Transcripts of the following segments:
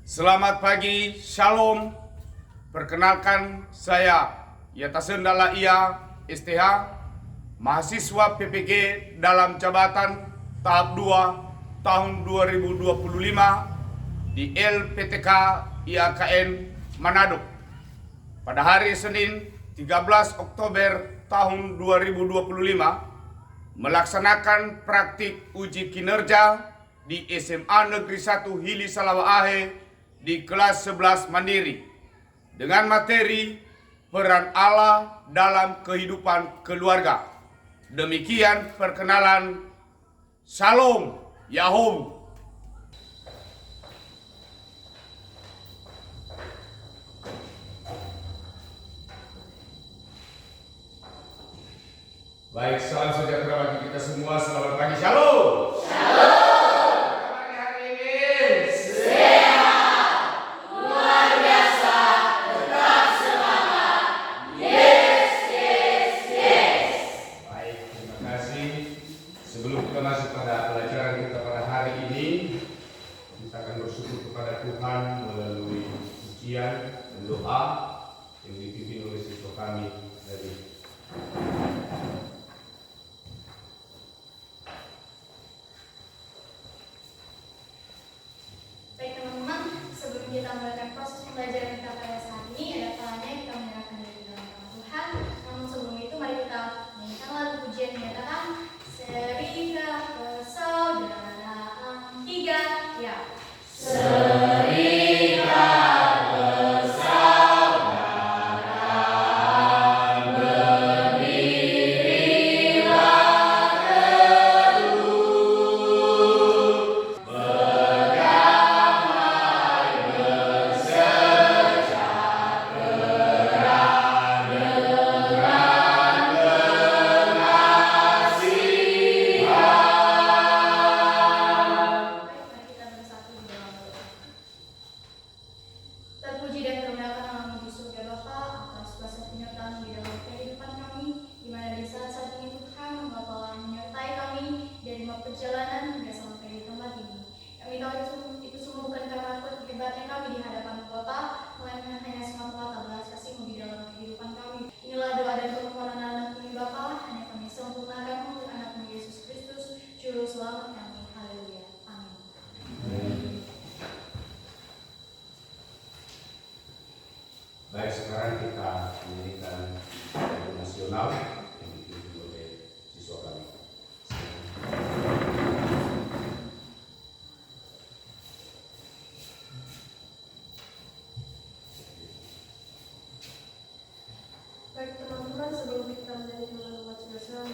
Selamat pagi, Shalom. Perkenalkan saya Yatasen Dalaia STH, mahasiswa PPG dalam jabatan tahap 2 tahun 2025 di LPTK IAKN Manado. Pada hari Senin 13 Oktober tahun 2025 melaksanakan praktik uji kinerja di SMA Negeri 1 Hili Salawahe di kelas 11 Mandiri dengan materi peran Allah dalam kehidupan keluarga. Demikian perkenalan. Shalom Yahoo. Baik, salam sejahtera bagi kita semua. Selamat pagi. Shalom. Sebelum kita masuk pada pelajaran kita pada hari ini, kita akan bersyukur kepada Tuhan melalui pujian dan doa yang dipimpin oleh siswa kami dari Baik teman-teman, sebelum kita melakukan proses pembelajaran kita pada saat ini, ada kalanya kita menyerahkan diri dalam tangan Tuhan. Namun sebelum itu, mari kita nyanyikan lagu pujian menyatakan Serikah persaudaraan 3, ya. Perjalanan hingga sampai di tempat ini. Kami tahu itu semua bukan karena kehebatannya kami di hadapan Bapa, melainkan hanya semata-mata belas kasih-Mu di dalam kehidupan kami. Inilah doa dan permohonan anak kami Bapa, hanya kami sempurnakan untuk anak-Mu Yesus Kristus, Juru Selamat kami. Haleluya. Amin. Baik, sekarang kita menyanyikan lagu nasional yang dipimpin oleh siswa kami. Baik teman-teman, sebelum kita menyanyikan lagu nasional,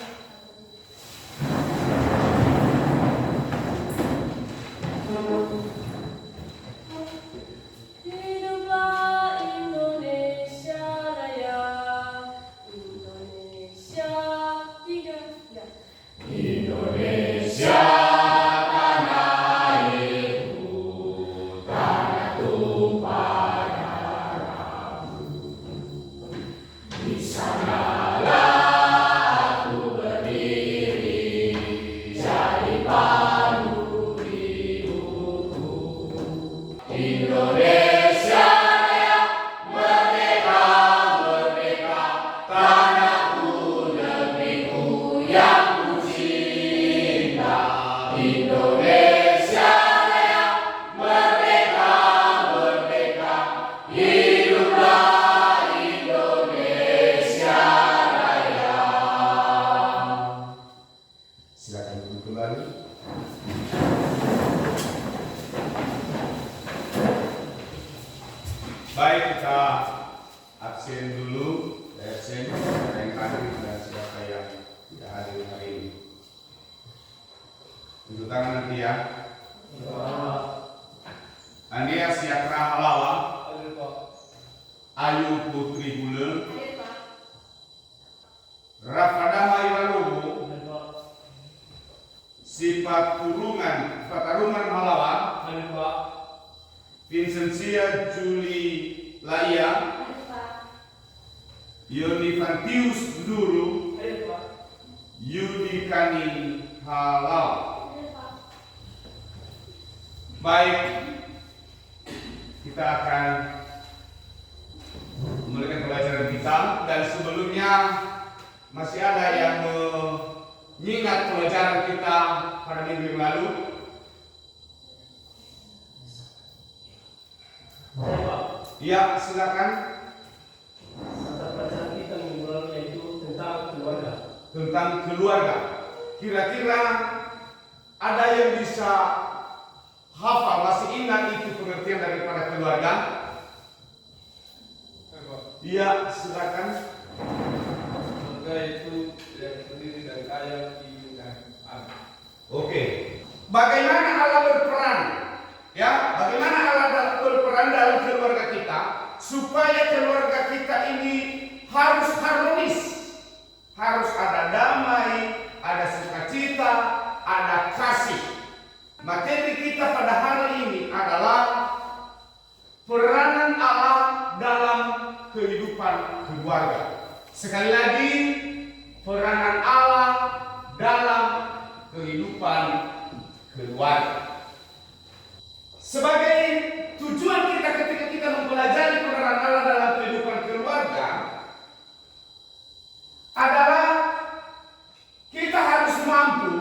hiduplah Indonesia Raya, Indonesia 3, ya. Indonesia tanah airku, tanah tumpah darahmu. Di sanalah aku berdiri, jadi pandu hidupku. Indonesia Raya, merdeka, merdeka, tanahku, negeriku yang ku cinta. Indonesia Raya, merdeka, merdeka, hiduplah Indonesia Raya. Silakan duduk kembali. Baik, kita absen dulu. Absen siapa yang hadir dan siapa yang tidak hadir hari ini. Tunjuk tangan nanti ya. Andia Siakra Halawa, Ayu Putri Guleng, Hadir, Pak. Rafadama Iwalubu, Sifat Patarungan Halawa, Vincentia Juli Laia, Hadir, Pak. Yonifantius Duru, Yudikani Halal. Hadir, Pak. Baik, kita akan memulai pelajaran kita, dan sebelumnya masih ada yang mengingat pelajaran kita pada minggu yang lalu. Ya, silakan. Mata pelajaran kita minggu lalu yaitu tentang keluarga. Tentang keluarga. Kira-kira ada yang bisa hafal, masih ingat itu pengertian daripada keluarga? Iya, silakan. Keluarga itu yang terdiri dari ayah, ibu, dan anak. Oke. Bagaimana Allah berperan? Ya, bagaimana Allah berperan dalam keluarga kita supaya keluarga kita ini harus harmonis, harus ada damai, ada sukacita, ada kasih. Materi kita pada hari ini adalah peranan Allah dalam kehidupan keluarga. Sekali lagi, peranan Allah dalam kehidupan keluarga. Sebagai tujuan kita ketika kita mempelajari peranan Allah dalam kehidupan keluarga adalah kita harus mampu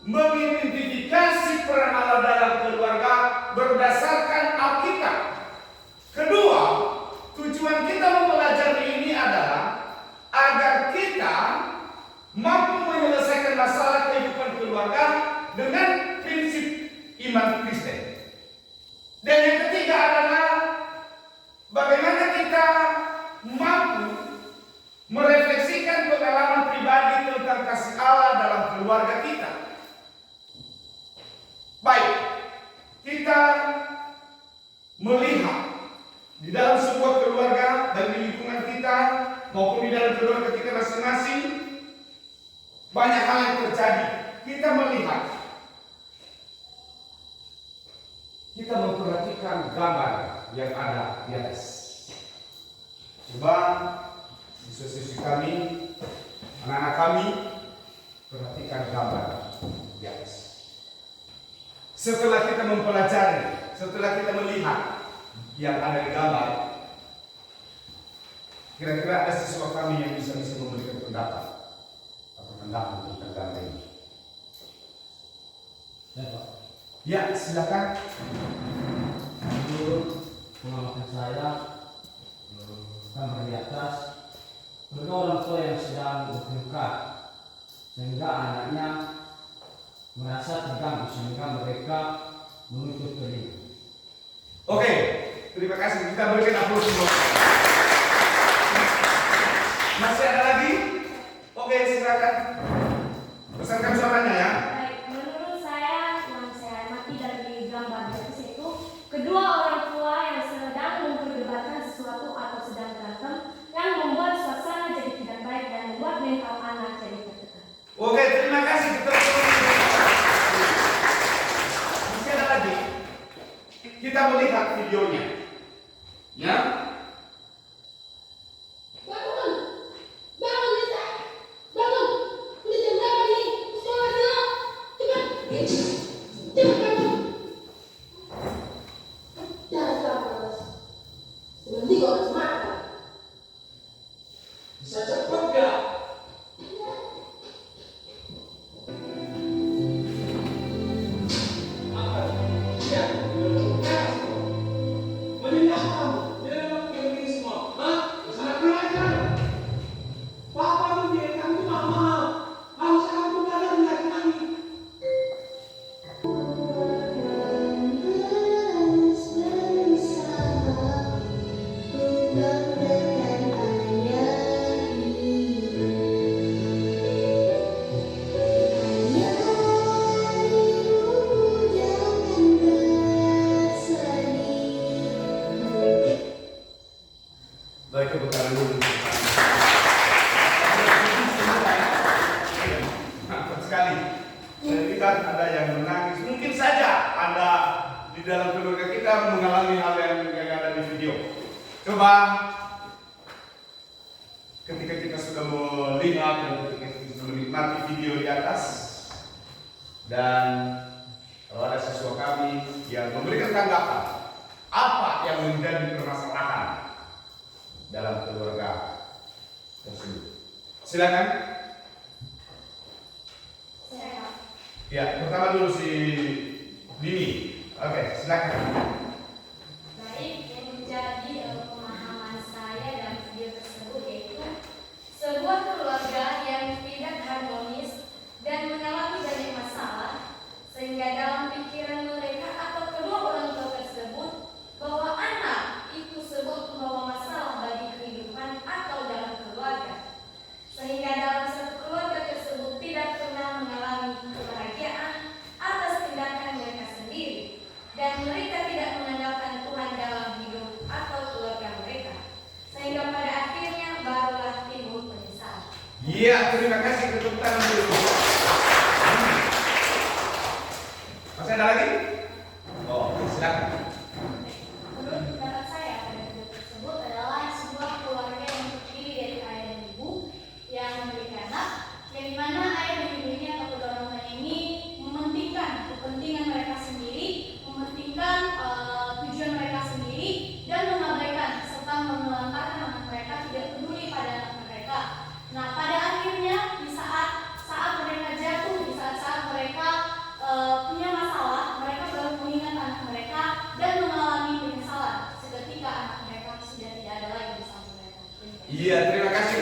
mengidentifikasi peran Allah dalam keluarga berdasarkan Alkitab. Kedua, tujuan kita mempelajari ini adalah agar kita mampu menyelesaikan masalah kehidupan keluarga dengan prinsip iman Kristen. Dan yang ketiga adalah bagaimana kita mampu merefleksikan pengalaman pribadi tentang kasih Allah dalam keluarga kita. Baik, kita melihat di dalam sebuah keluarga dan di lingkungan kita maupun di dalam keluarga kita masing-masing banyak hal yang terjadi. Kita melihat, kita memperhatikan gambar yang ada di atas. Coba siswa-siswi kami, anak-anak kami, perhatikan gambar di atas. Setelah kita mempelajari, setelah kita melihat yang ada di gambar, kira-kira ada siswa kami yang bisa memberikan pendapat atau tanggapan tentang gambar ini? Ya Pak. Ya, silakan. Menurut pengamatan saya, gambar di atas kedua orang tua yang sedang bertengkar sehingga anaknya merasa terganggu sehingga mereka menutup telinga. Oke, terima kasih. Kita berikan aplaus dulu. Masih ada lagi? Oke, silakan. Besarkan suaranya ya. Baik, menurut saya yang saya amati dari gambar di atas itu kedua orang tua yang sedang memperdebatkan sesuatu atau sedang berantem yang membuat suasana jadi tidak baik dan membuat mental anak jadi tertekan. Oke, terima kasih. Masih ada lagi. Kita melihat videonya. Ya. Baik, tepuk tangan dulu. Mantap sekali. Saya lihat ada yang menangis. Mungkin saja Anda di dalam keluarga kita mengalami hal yang ada di video. Coba ketika kita sudah melihat dan ketika kita sudah menikmati video di atas, dan kalau ada siswa kami yang memberikan tanggapan, apa yang menjadi permasalahan dalam keluarga tersebut? Silakan. Ya, pertama dulu si Dini. Oke, silakan. Baik, yang menjadi pemahaman saya dalam video tersebut yaitu sebuah keluarga yang tidak harmonis dan mengalami banyak masalah sehingga dalam pikiran mereka atau kedua orang tua tersebut bahwa anak itu sebut membawa masalah bagi kehidupan atau dalam keluarga, sehingga dalam satu keluarga tersebut tidak pernah mengalami kebahagiaan atas tindakan mereka sendiri, dan mereka tidak mengandalkan Tuhan dalam hidup atau keluarga mereka, sehingga pada akhirnya barulah timbul penyesalan. Iya, terima kasih, tepuk tangan dulu. Masih ada lagi? Oh, silakan. Menurut pendapat saya pada video tersebut adalah sebuah keluarga yang terdiri dari ayah dan ibu yang memiliki anak, yang dimana ayah dan ibunya atau kedua orang tuanya ini mementingkan kepentingan mereka sendiri, mementingkan tujuan mereka sendiri, dan mengabaikan serta menelantarkan anak mereka, tidak peduli pada anak mereka. Nah, pada akhirnya di saat mereka jatuh, di saat mereka punya masalah, mereka baru mengingat anak mereka dan mengalami penyesalan seketika anak mereka sudah tidak ada lagi di samping mereka. Iya, terima kasih.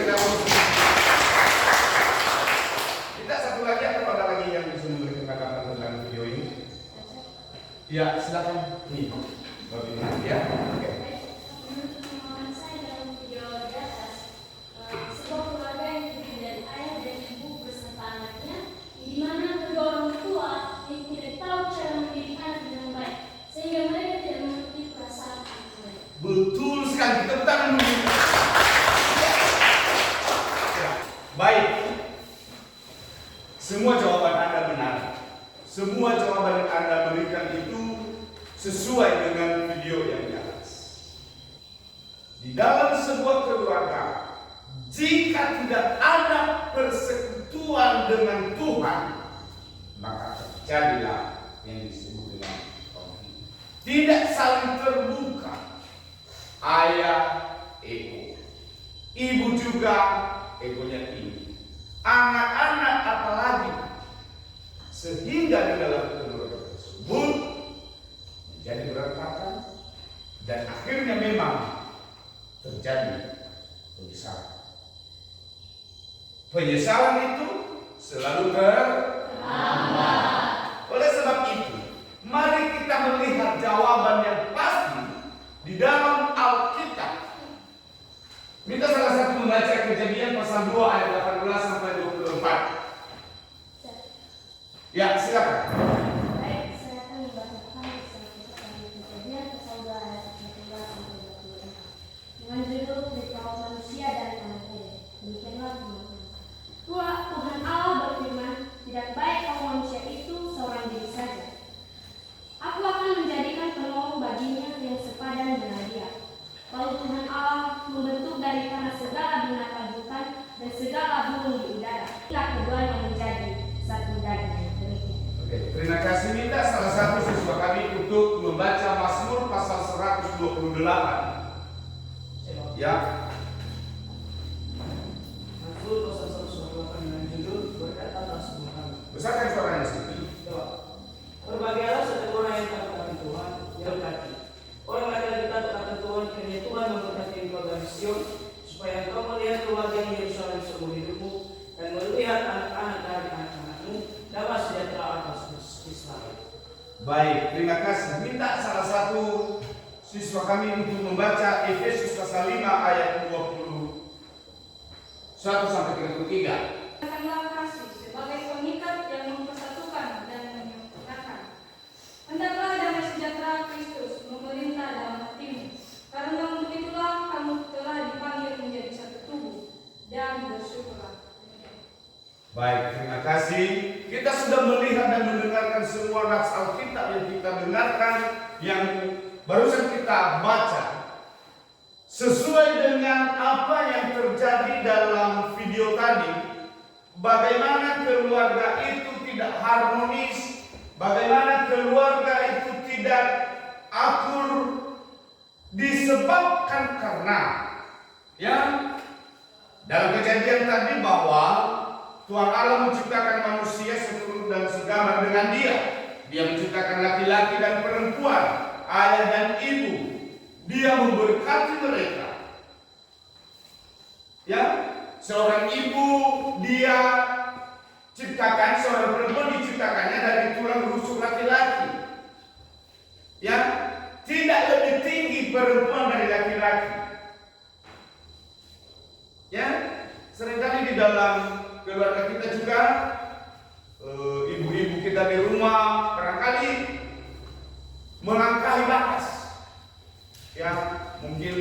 Kita satu lagi atau ada lagi yang bisa memberikan tanggapan tentang video ini? Iya, silakan. Nih, bagaimana ya? Oke. Menurut pengalaman saya dalam video di atas, sebuah keluarga yang terdiri dari ayah dan ibu beserta anaknya, di mana kedua orang tua yang tidak tahu cara mendidik anak dengan baik, sehingga mereka tidak mengerti perasaan anak mereka. Betul sekali, tepuk tangan dulu. Ya, baik. Semua jawaban Anda benar. Semua jawaban yang Anda berikan itu sesuai dengan video yang di atas. Di dalam sebuah keluarga, jika tidak ada persekutuan dengan Tuhan, maka terjadilah yang disebut dengan konflik. Tidak saling terbuka. Ayah ego, ibu juga egonya tinggi, anak-anak apalagi, sehingga di dalam keluarga tersebut menjadi berantakan dan akhirnya memang terjadi penyesalan. Penyesalan itu selalu terlambat. Oleh sebab itu, mari kita melihat jawaban yang pasti di dalam Alkitab. Minta salah satu membaca Kejadian pasal 2 ayat 18 sampai 24. Ya, silakan. Baik, saya akan membacakan kisah Kejadian pasal 2 ayat 18 sampai 24 dengan judul Beritahu Manusia dari Tanah Eden. Demikianlah firman Tuhan Allah berfirman, tidak baik kalau manusia itu seorang diri saja. Aku akan menjadikan penolong baginya yang sepadan dengan dia. Lalu Tuhan Allah membentuk dari tanah segala binatang hutan dan segala burung di udara. Inilah keduanya menjadi satu daging. Demikian. Oke, terima kasih. Minta salah satu siswa kami untuk membaca Mazmur pasal 128. Ya. Mazmur pasal 128 dengan judul Berkat atas Tuhan. Besarkan suaranya sedikit. Berbahagialah setiap orang yang takut akan Tuhan, yang berkati. Orang laki-laki takut akan Tuhan, karena Tuhan memberkati keluarga Sion, supaya engkau melihat keluarga Yerusalem seumur hidupmu, dan melihat anak-anak dari anak-anakmu, damai sejahtera atas Israel. Baik, terima kasih. Minta salah satu siswa kami untuk membaca Efesus pasal 5 ayat 21 sampai 33. Katakanlah kasih sebagai pengikat yang mempersatukan dan menyempurnakan. Hendaklah damai sejahtera Kristus memerintah dalam hatimu, karena untuk itulah kamu telah dipanggil menjadi satu tubuh, dan bersyukurlah. Baik, terima kasih. Kita sudah melihat dan mendengarkan semua nats Alkitab yang kita dengarkan, yang barusan kita baca. Sesuai dengan apa yang terjadi dalam video tadi, bagaimana keluarga itu tidak harmonis, bagaimana keluarga itu tidak akur, disebabkan karena ya dalam kejadian tadi bahwa Tuhan Allah menciptakan manusia seturut dan segambar dengan Dia. Dia menciptakan laki-laki dan perempuan, ayah dan ibu. Dia memberkati mereka. Ya, seorang ibu dia ciptakan, seorang perempuan diciptakannya dari tulang rusuk laki-laki. Ya, tidak lebih tinggi perempuan dari laki-laki. Ya, seringkali di dalam keluarga kita juga ibu-ibu kita di rumah barangkali melangkahi batas. Ya, mungkin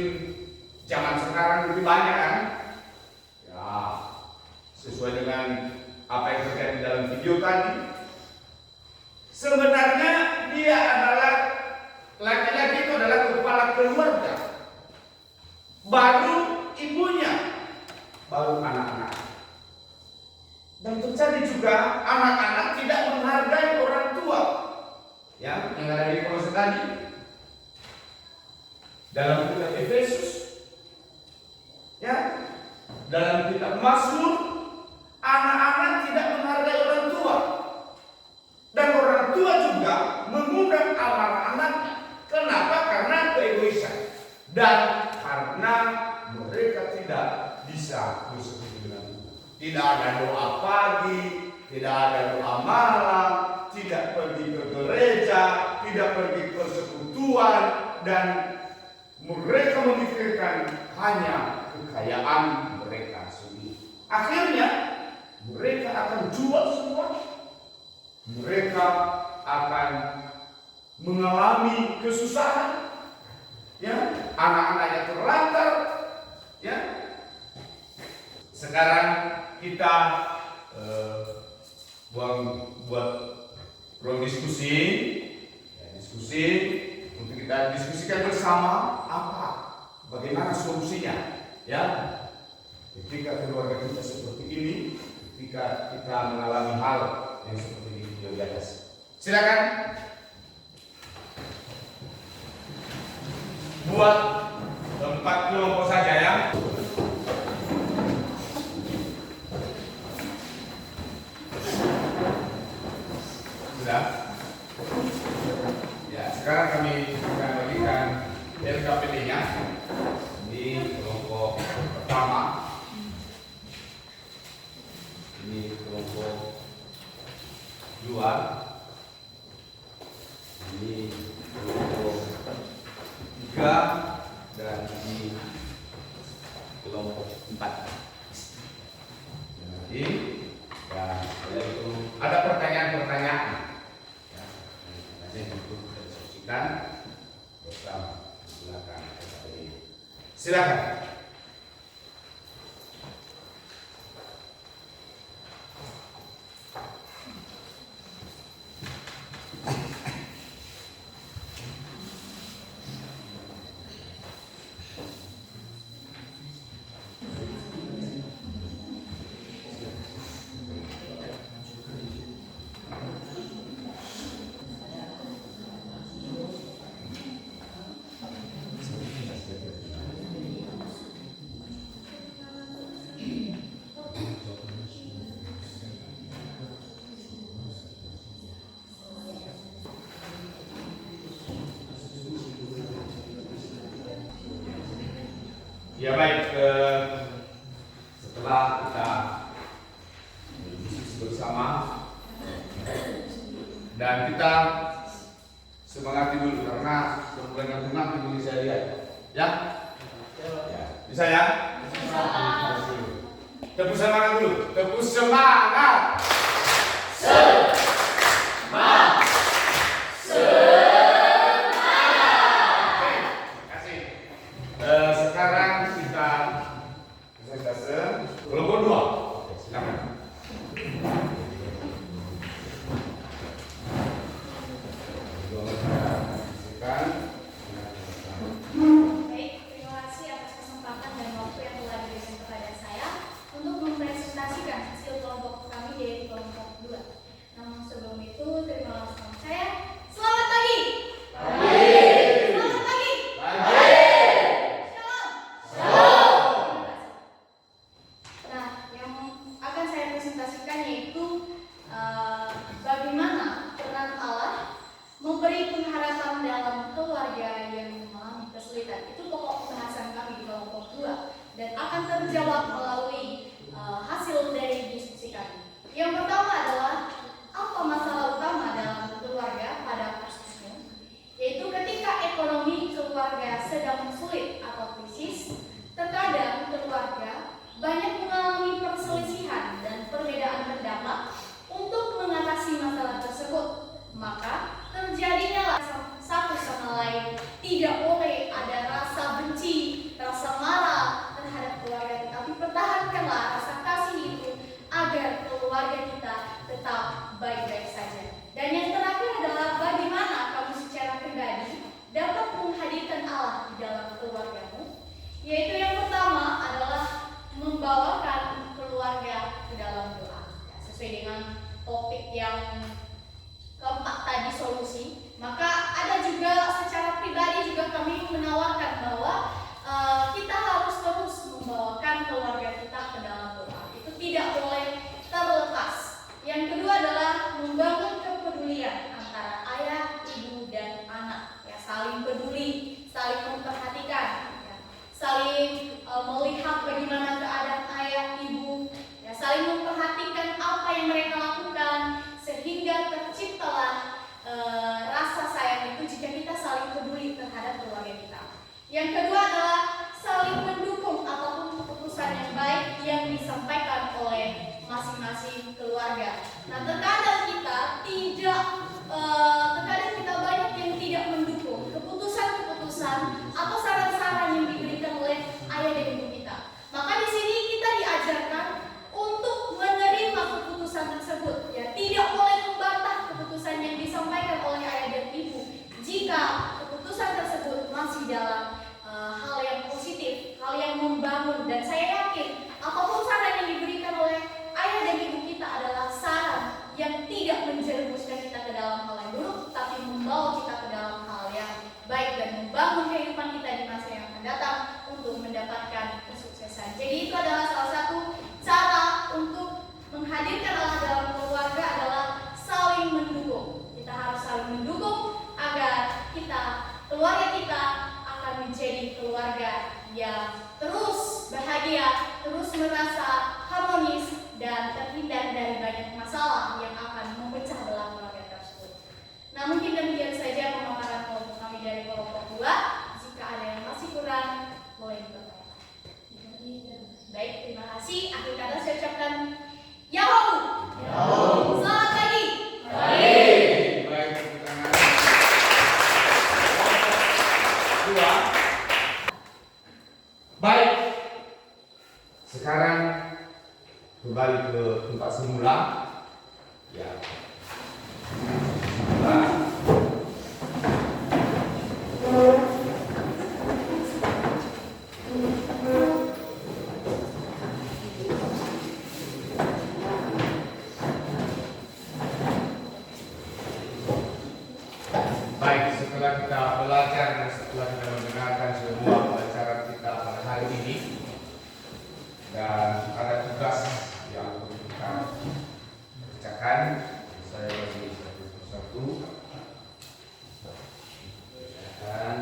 zaman sekarang lebih banyak kan? Ya, sesuai dengan apa yang terjadi dalam video tadi. Sebenarnya dia adalah laki-laki itu adalah kepala keluarga. Baru ibunya, baru anak-anak. Dan terjadi juga anak-anak tidak menghargai orang tua. Ya, yang ada di Kolose tadi. Dalam kitab Efesus, ya, dalam kitab Mazmur, anak-anak tidak menghargai orang tua. Dan orang tua juga mengundang amarah anaknya. Kenapa? Karena keegoisan. Dan karena mereka tidak bisa bersekutu dengan Tuhan. Tidak ada doa pagi, tidak ada doa malam, tidak pergi ke gereja, tidak pergi ke persekutuan, dan mereka memikirkan hanya kekayaan mereka sendiri. Akhirnya mereka akan jual semua. Mereka akan mengalami kesusahan. Ya, anak-anaknya terlantar. Ya. Sekarang kita buat ruang diskusi, ya, diskusi untuk kita diskusikan bersama bagaimana solusinya. Ya, ketika keluarga kita seperti ini, ketika kita mengalami hal yang seperti di video di atas. Silakan buat 4 kelompok saja ya. Sudah? Ya, sekarang kami akan bagikan LKPD-nya di kelompok pertama. Ini kelompok 2. Ini kelompok 3 dan di kelompok 4. Jadi, dan itu ada pertanyaan-pertanyaan. Ya, nanti itu kita diskusikan bersama. Silakan. Silakan. Ya baik, setelah kita diskusi bersama dan kita semangati dulu karena kemudian nanti dulu saya lihat, ya, bisa ya? Tepuk semangat dulu, tepuk semangat. Sekarang kita presentase kelompok 2. Silakan. Baik, terima kasih atas kesempatan dan waktu yang telah diberikan kepada saya untuk mempresentasikan hasil kelompok kami yaitu kelompok 2. Namun sebelum itu, terima kasih dalam keluarga yang mengalami kesulitan. Itu pokok pembahasan kami di kelompok 2 dan akan terjawab melalui hasil dari diskusi kami. Yang pertama adalah apa masalah utama dalam keluarga pada kasusnya, yaitu ketika ekonomi keluarga sedang sulit atau krisis, terkadang keluarga banyak mengalami perselisihan dan perbedaan pendapat untuk mengatasi masalah tersebut. Maka terjadinya satu sama lain. Tidak boleh ada rasa benci, rasa marah terhadap keluarga, tetapi pertahankanlah rasa kasih itu agar keluarga kita tetap baik-baik saja. Dan yang terakhir adalah bagaimana kamu secara pribadi dapat menghadirkan Allah di dalam keluargamu. Yaitu yang pertama adalah membawakan keluarga ke dalam doa. Ya, sesuai dengan topik yang keempat tadi, solusi. Maka ada juga secara pribadi juga kami menawarkan bahwa kita harus terus membawakan keluarga kita ke dalam doa. Itu tidak boleh terlepas. Yang kedua adalah membangun kepedulian antara ayah, ibu, dan anak. Ya, saling peduli, saling memperhatikan, ya, saling melihat bagaimana keadaan ayah, ibu, ya, saling memperhatikan apa yang mereka lakukan, sehingga terciptalah rasa sayang itu jika kita saling peduli terhadap keluarga kita. Yang kedua adalah saling mendukung apapun keputusan yang baik yang disampaikan oleh masing-masing keluarga. Nah, terkadang kita banyak yang tidak mendukung keputusan-keputusan atau saran-saran yang diberikan oleh ayah dan ibu kita. Maka di sini kita diajarkan untuk menerima keputusan tersebut. Ya, tidak boleh membantah keputusan yang disampaikan oleh ayah dan ibu jika keputusan tersebut masih dalam hal yang positif, hal yang membangun. Dan saya yakin apapun saran yang diberikan oleh ayah dan ibu kita adalah saran yang tidak menjerumuskan kita ke dalam hal yang buruk, tapi membawa kita ke dalam hal yang baik dan membangun kehidupan kita di masa yang akan datang untuk mendapatkan kesuksesan. Jadi itu adalah salah satu cara untuk menghadirkan Allah dalam keluarga adalah saling mendukung. Kita harus saling mendukung agar keluarga kita akan menjadi keluarga yang terus bahagia, terus merasa harmonis, dan terhindar dari banyak masalah yang akan memecah belah keluarga tersebut. Nah, mungkin demikian saja pemaparan kelompok kami dari kelompok 2. Jika ada yang masih kurang, boleh dipertanyakan. Baik, terima kasih. Akhir kata saya ucapkan Yahoo! Selamat pagi. Baik, tepuk tangan. 2. Baik. Sekarang kembali ke tempat semula. Ya. Baik, setelah kita belajar dan setelah kita mendengarkan semua pelajaran kita pada hari ini, dan ada tugas yang perlu kita kerjakan. Saya bagi satu persatu. Dan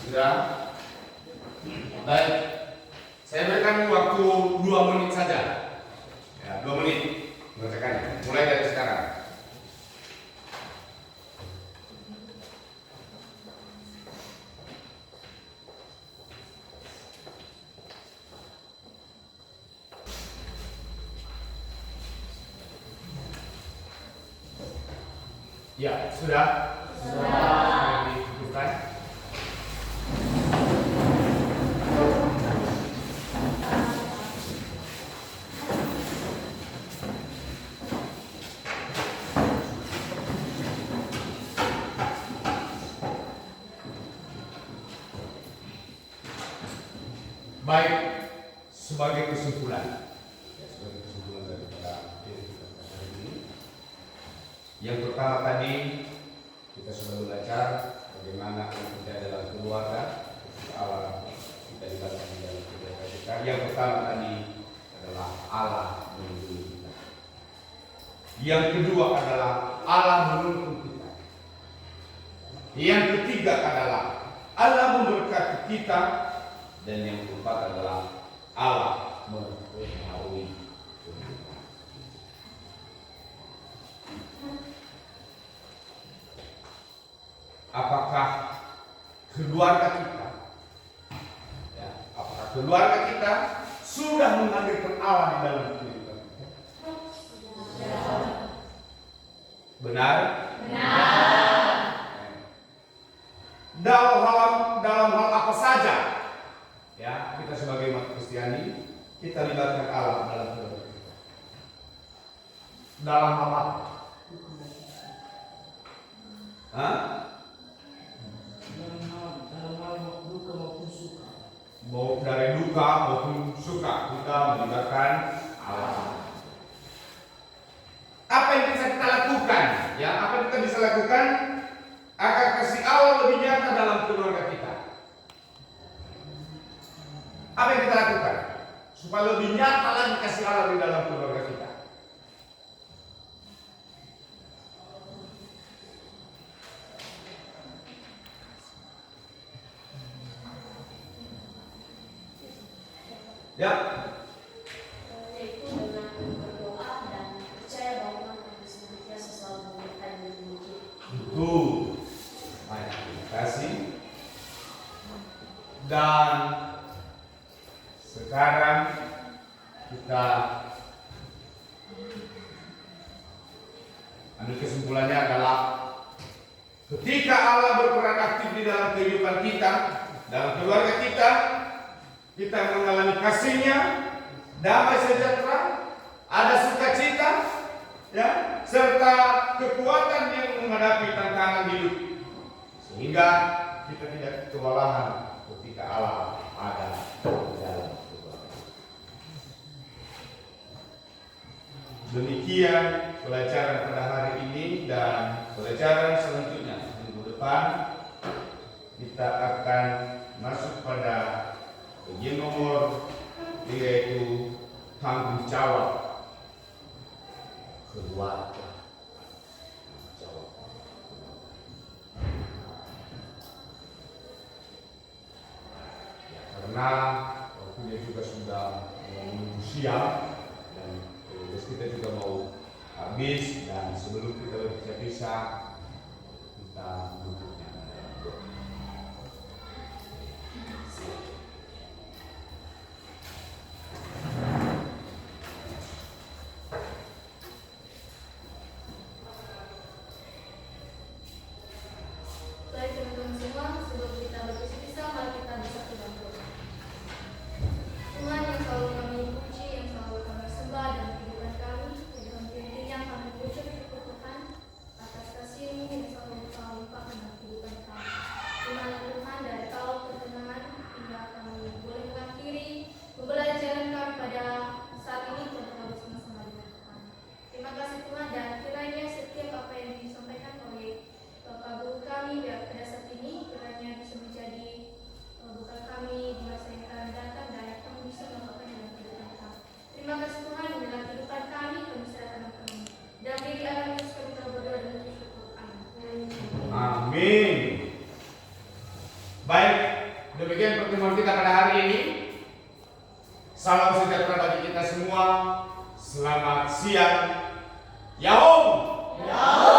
sudah. Baik, saya berikan waktu 2 menit saja. Ya, 2 menit mengerjakannya. Mulai dari sekarang. Ya, sudah? Sudah. Dihidupkan. Baik, sebagai kesimpulan. Sebagai kesimpulan daripada kita hari ini. Yang pertama tadi kita sudah belajar bagaimana kita dalam keluarga, Allah kita di dalam keluarga kita. Yang pertama tadi adalah Allah melindungi kita. Yang kedua adalah Allah menuntun kita. Yang ketiga adalah Allah memberkati kita. Dan yang keempat adalah Allah mempengaruhi kita. Apakah keluarga kita, ya, apakah keluarga kita sudah menghadirkan Allah di dalam kehidupan kita? Benar? Benar. Dalam hal apa saja, ya, kita sebagai umat Kristiani, kita libatkan Allah dalam kehidupan kita. Dalam hal apa? Hah? Dalam hal duka maupun suka. Mau dari duka maupun suka, kita melibatkan Allah. Apa yang bisa kita lakukan? Ya, apa yang kita bisa lakukan agar kasih Allah lebih nyata dalam keluarga kita? Apa yang kita lakukan supaya lebih nyata lagi kasih Allah di dalam keluarga kita? Ya, Yaitu dengan berdoa dan percaya bahwa Tuhan akan senantiasa selalu menyertai dan menuntun. betul. Baik, terima kasih. Dan sekarang kita ambil kesimpulannya adalah ketika Allah berperan aktif di dalam kehidupan kita, dalam keluarga kita, kita mengalami kasih-Nya, damai sejahtera, ada sukacita, ya, serta kekuatan yang menghadapi tantangan hidup, sehingga kita tidak kewalahan ketika Allah ada di dalam keluarga. Demikian pelajaran pada hari ini, dan pelajaran selanjutnya minggu depan kita akan masuk pada bagian nomor 3, yaitu tanggung jawab keluarga. Ya, karena waktunya juga sudah menuju siang dan tugas kita juga mau habis, dan sebelum kita berpisah-pisah kita menutupnya. Baik teman-teman semua, sebelum kita berpisah-pisah, mari kita bersatu dalam doa. Tuhan yang selalu kami puji, yang selalu kami sembah dalam kehidupan kami, dengan dirinya kami bersyukur Tuhan atas kasih-Mu yang selalu Kau limpahkan dalam kehidupan kami. Di mana Tuhan dari awal pertengahan hingga kami boleh mengakhiri pembelajaran kami pada saat ini, Tuhan kami bersama-sama dengan Tuhan. Terima kasih Tuhan, dan kiranya setiap apa yang disampaikan oleh Bapak Guru kami pada saat ini kiranya bisa menjadi bekal kami di masa yang akan datang, dan kami bisa melakukannya dalam kehidupan kami. Terima kasih Tuhan, dalam kehidupan kami serahkan kami. Dan diri alam Yesus kami telah berdoa dan bersyukur. Amin. Amin. Baik, demikian pertemuan kita pada hari ini. Salam sejahtera bagi kita semua. Selamat siang. Yahoo!